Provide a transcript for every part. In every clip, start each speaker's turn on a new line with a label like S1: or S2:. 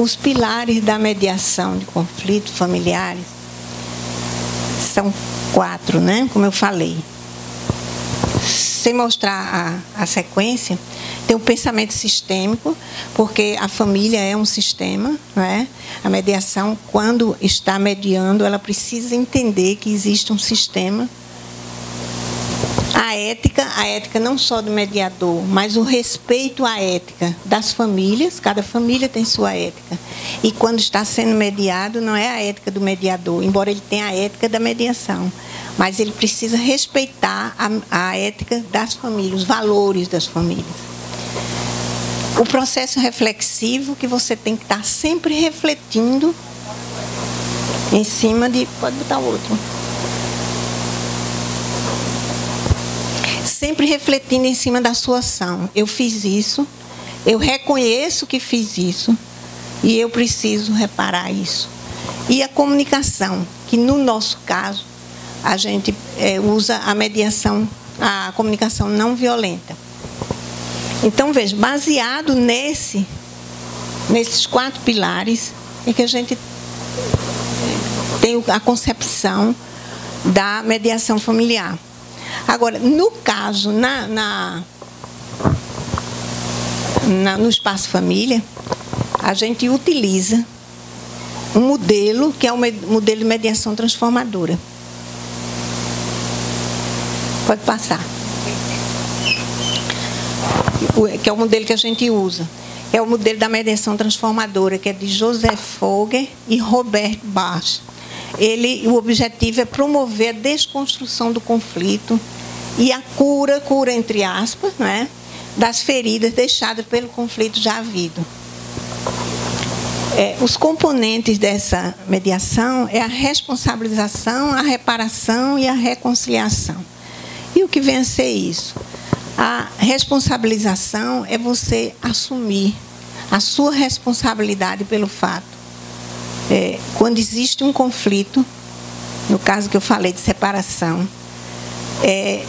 S1: Os pilares da mediação de conflitos familiares são 4, né? Como eu falei. Sem mostrar a sequência, tem o pensamento sistêmico, porque a família é um sistema, não é? A mediação, quando está mediando, ela precisa entender que existe um sistema. A ética não só do mediador, mas o respeito à ética das famílias. Cada família tem sua ética. E quando está sendo mediado, não é a ética do mediador, embora ele tenha a ética da mediação. Mas ele precisa respeitar a ética das famílias, os valores das famílias. O processo reflexivo, que você tem que estar sempre refletindo em cima de... Pode botar outro. Sempre refletindo em cima da sua ação. Eu fiz isso, eu reconheço que fiz isso e eu preciso reparar isso. E a comunicação, que no nosso caso, a gente usa a mediação, a comunicação não violenta. Então, veja, baseado nesses 4 pilares, é que a gente tem a concepção da mediação familiar. Agora, no caso, no espaço família, a gente utiliza um modelo que é o modelo de mediação transformadora. Pode passar. Que é o modelo que a gente usa. É o modelo da mediação transformadora, que é de Joseph Fogler e Robert Bach. O objetivo é promover a desconstrução do conflito e a cura entre aspas, né, das feridas deixadas pelo conflito já havido. Os componentes dessa mediação é a responsabilização, a reparação e a reconciliação. E o que vem a ser isso? A responsabilização é você assumir a sua responsabilidade pelo fato. Quando existe um conflito, no caso que eu falei de separação,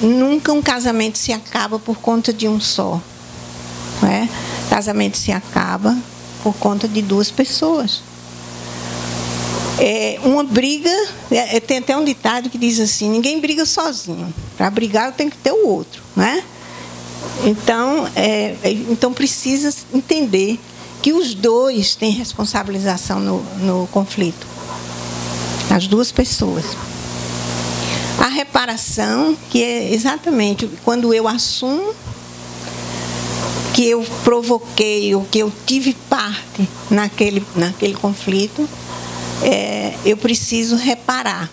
S1: nunca um casamento se acaba por conta de um só. Não é? Casamento se acaba por conta de 2 pessoas. Uma briga, tem até um ditado que diz assim, ninguém briga sozinho. Para brigar eu tenho que ter o outro. Não é? Então precisa entender que os 2 têm responsabilização no conflito. As 2 pessoas. A reparação, que é exatamente quando eu assumo que eu provoquei ou que eu tive parte naquele conflito, eu preciso reparar.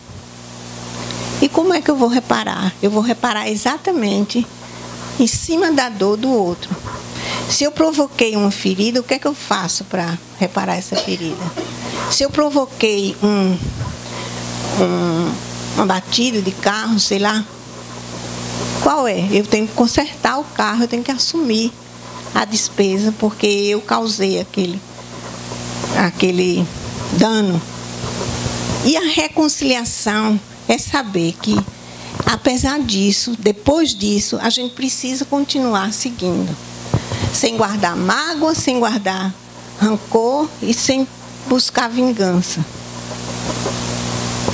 S1: E como é que eu vou reparar? Eu vou reparar exatamente em cima da dor do outro. Se eu provoquei uma ferida, o que é que eu faço para reparar essa ferida? Se eu provoquei uma batida de carro, sei lá, qual é? Eu tenho que consertar o carro, eu tenho que assumir a despesa, porque eu causei aquele dano. E a reconciliação é saber que, apesar disso, depois disso, a gente precisa continuar seguindo. Sem guardar mágoa, sem guardar rancor e sem buscar vingança.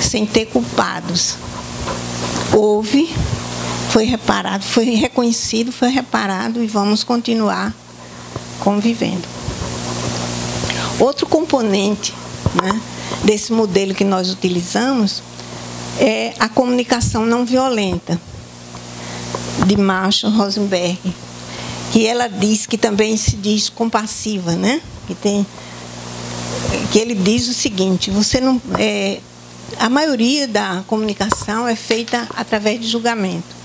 S1: Sem ter culpados. Houve, foi reparado, foi reconhecido, foi reparado e vamos continuar convivendo. Outro componente, né, desse modelo que nós utilizamos é a comunicação não violenta, de Marshall Rosenberg, que ela diz que também se diz compassiva, né? Que ele diz o seguinte: a maioria da comunicação é feita através de julgamento.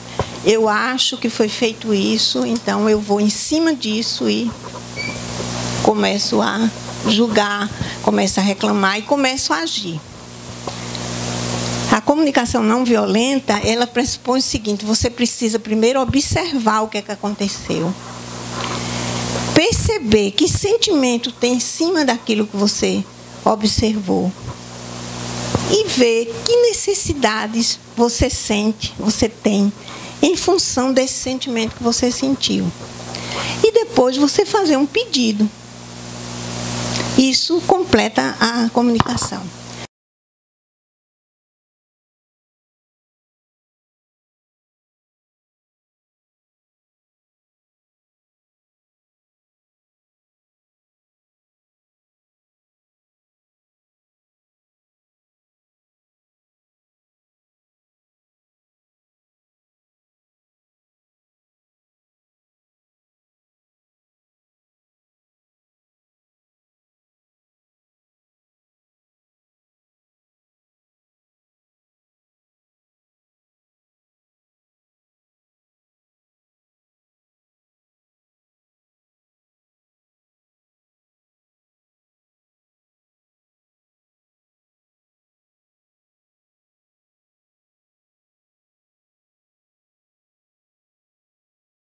S1: Eu acho que foi feito isso, então eu vou em cima disso e começo a julgar, começo a reclamar e começo a agir. A comunicação não violenta, ela pressupõe o seguinte: você precisa primeiro observar o que é que aconteceu. Perceber que sentimento tem em cima daquilo que você observou. E ver que necessidades você sente, você tem, em função desse sentimento que você sentiu. E depois você fazer um pedido. Isso completa a comunicação.